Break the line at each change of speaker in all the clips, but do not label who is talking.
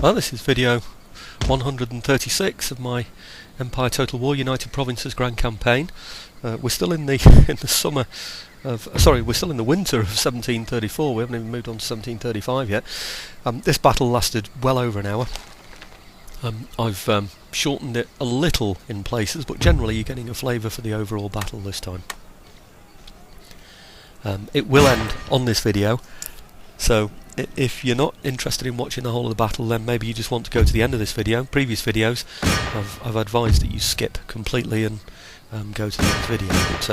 Well, this is video 136 of my Empire Total War United Provinces Grand Campaign. We're still in the summer of, we're still in the winter of 1734. We haven't even moved on to 1735 yet. This battle lasted well over an hour. I've shortened it a little in places, but generally you're getting a flavour for the overall battle this time. It will end on this video, so if you're not interested in watching the whole of the battle, then maybe you just want to go to the end of this video. Previous videos I've advised that you skip completely and go to the next video, but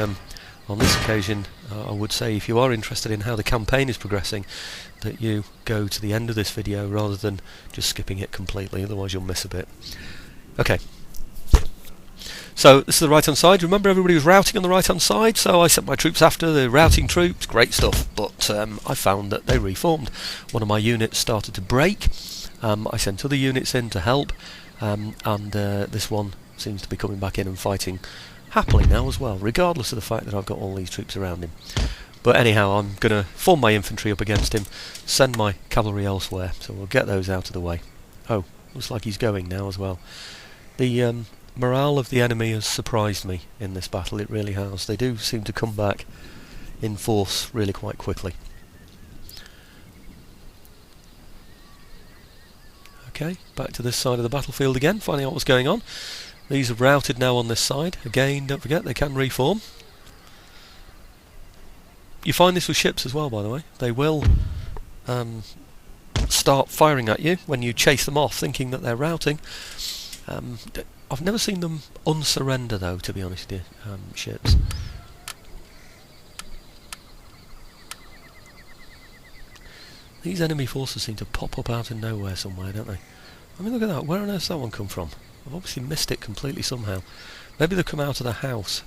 on this occasion I would say if you are interested in how the campaign is progressing, that you go to the end of this video rather than just skipping it completely, otherwise you'll miss a bit. Okay. So this is the right hand side. Remember, everybody was routing on the right hand side, so I sent my troops after the routing troops. Great stuff, but I found that they reformed. One of my units started to break. I sent other units in to help, and this one seems to be coming back in and fighting happily now as well, regardless of the fact that I've got all these troops around him. But anyhow, I'm going to form my infantry up against him, send my cavalry elsewhere, so we'll get those out of the way. Oh, looks like he's going now as well. The morale of the enemy has surprised me in this battle, it really has. They do seem to come back in force really quite quickly. Okay, back to this side of the battlefield again, finding out what's going on. These are routed now on this side. Again, don't forget, they can reform. You find this with ships as well, by the way. They will start firing at you when you chase them off, thinking that they're routing. I've never seen them unsurrender, though, to be honest with you, ships. These enemy forces seem to pop up out of nowhere somewhere, don't they? I mean, look at that. Where on earth's that one come from? I've obviously missed it completely somehow. Maybe they've come out of the house.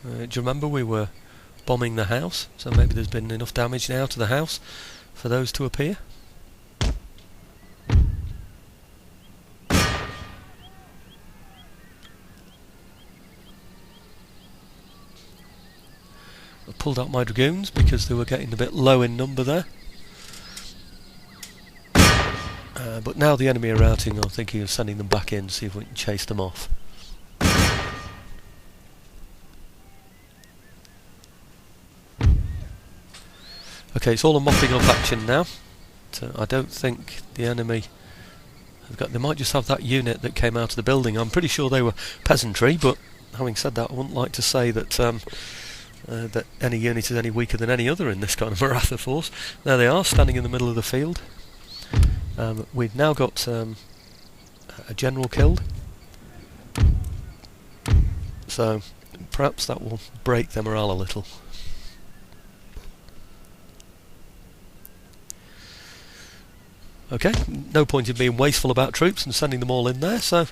Do you remember we were bombing the house? So maybe there's been enough damage now to the house for those to appear. I pulled out my dragoons because they were getting a bit low in number there. But now the enemy are routing, I'm thinking of sending them back in to see if we can chase them off. Okay, it's all a mopping up action now. So I don't think the enemy have got. They might just have that unit that came out of the building. I'm pretty sure they were peasantry, but having said that, I wouldn't like to say that that any unit is any weaker than any other in this kind of Maratha force. There they are, standing in the middle of the field. We've now got a general killed, so perhaps that will break their morale a little. Okay, no point in being wasteful about troops and sending them all in there, so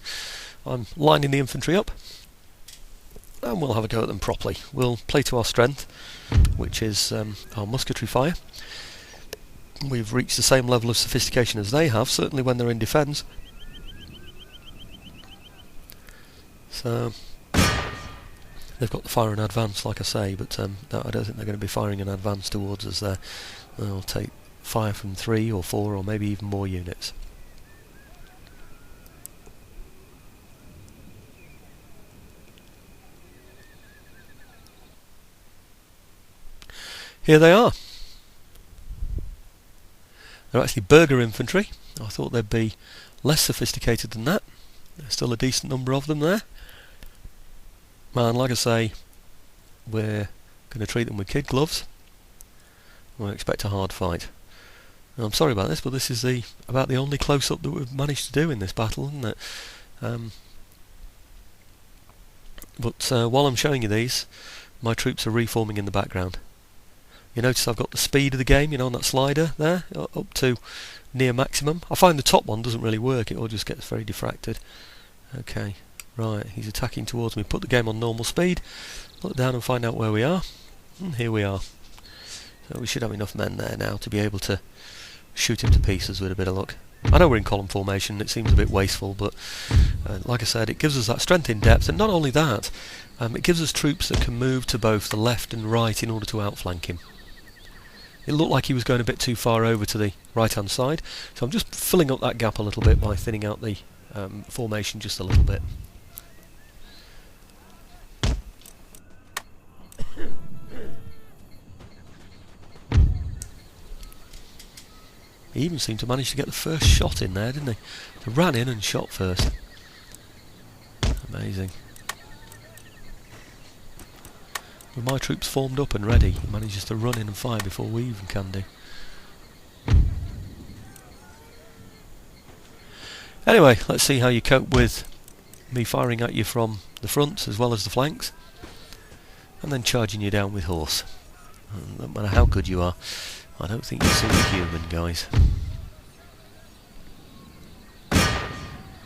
I'm lining the infantry up and we'll have a go at them properly. We'll play to our strength, which is our musketry fire. We've reached the same level of sophistication as they have, certainly when they're in defence. So they've got the fire in advance, like I say, but I don't think they're going to be firing in advance towards us there. They'll take fire from 3 or 4 or maybe even more units. Here they are. They're actually Burgher infantry. I thought they'd be less sophisticated than that. There's still a decent number of them there. And like I say, we're going to treat them with kid gloves. We'll expect a hard fight. Now, I'm sorry about this, but this is about the only close-up that we've managed to do in this battle, isn't it? But while I'm showing you these, my troops are reforming in the background. You notice I've got the speed of the game, you know, on that slider there, up to near maximum. I find the top one doesn't really work, it all just gets very diffracted. Okay, right, he's attacking towards me. Put the game on normal speed, look down and find out where we are. And here we are. So we should have enough men there now to be able to shoot him to pieces with a bit of luck. I know we're in column formation, it seems a bit wasteful, but like I said, it gives us that strength in depth, and not only that, it gives us troops that can move to both the left and right in order to outflank him. it looked like he was going a bit too far over to the right hand side, so I'm just filling up that gap a little bit by thinning out the formation just a little bit. He even seemed to manage to get the first shot in there, didn't he? He ran in and shot first. Amazing. With my troops formed up and ready, he manages to run in and fire before we even can do. Anyway, let's see how you cope with me firing at you from the front as well as the flanks, and then charging you down with horse. And no matter how good you are, I don't think you're superhuman, guys.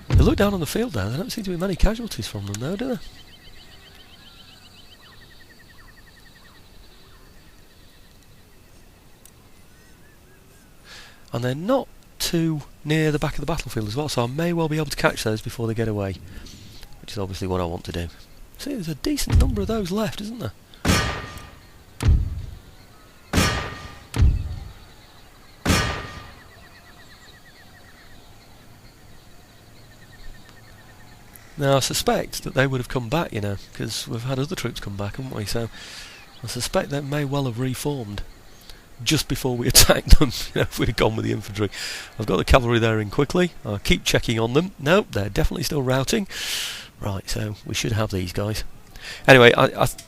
They look down on the field now. There don't seem to be many casualties from them, though, do there? And they're not too near the back of the battlefield as well, so I may well be able to catch those before they get away, which is obviously what I want to do. See, there's a decent number of those left, isn't there? Now I suspect that they would have come back, you know, because we've had other troops come back, haven't we? So I suspect they may well have reformed just before we attacked them, you know, if we'd have gone with the infantry. I've got the cavalry there in quickly. I'll keep checking on them. Nope, they're definitely still routing. Right, so we should have these guys. Anyway,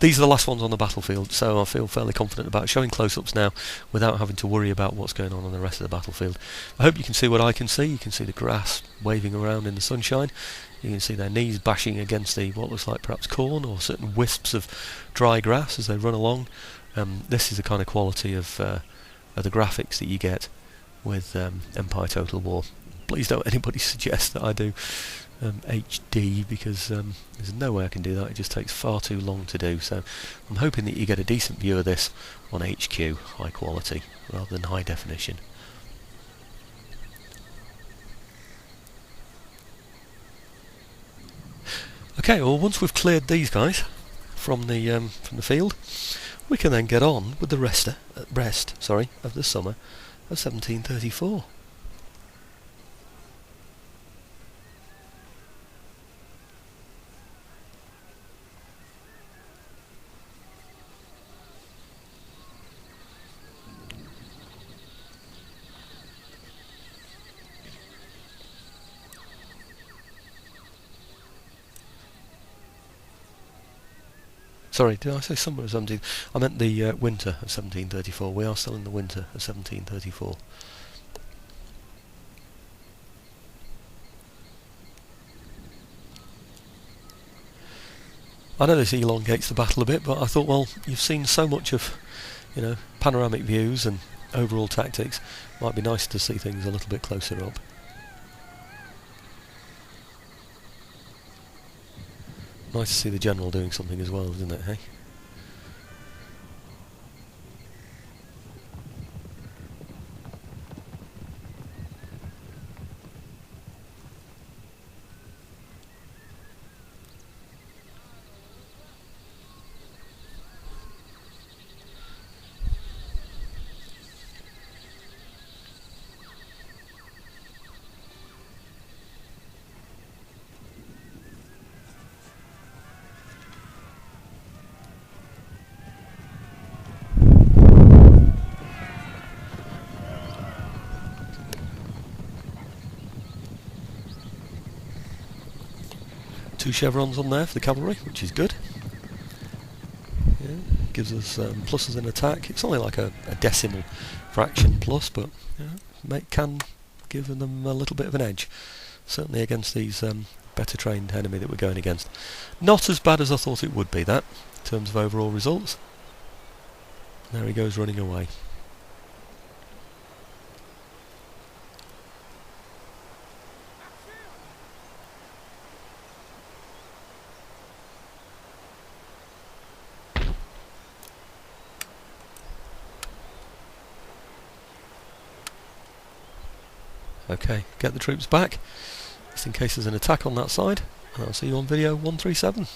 these are the last ones on the battlefield, so I feel fairly confident about showing close-ups now without having to worry about what's going on the rest of the battlefield. I hope you can see what I can see. You can see the grass waving around in the sunshine. You can see their knees bashing against the what looks like perhaps corn or certain wisps of dry grass as they run along. This is the kind of quality of the graphics that you get with Empire Total War. Please don't anybody suggest that I do HD, because there's no way I can do that. It just takes far too long to do. So I'm hoping that you get a decent view of this on HQ, high quality, rather than high definition. Okay, well, once we've cleared these guys from the field, we can then get on with the rest of the summer of 1734. Sorry, did I say summer of 17? I meant the winter of 1734. We are still in the winter of 1734. I know this elongates the battle a bit, but I thought, well, you've seen so much of, you know, panoramic views and overall tactics. Might be nice to see things a little bit closer up. Nice to see the general doing something as well, isn't it, hey? Two chevrons on there for the cavalry, which is good. Yeah, gives us pluses in attack. It's only like a decimal fraction plus, but can give them a little bit of an edge, certainly against these better trained enemy that we're going against. Not as bad as I thought it would be, that, in terms of overall results. There he goes running away. Okay, get the troops back, just in case there's an attack on that side, and I'll see you on video 137.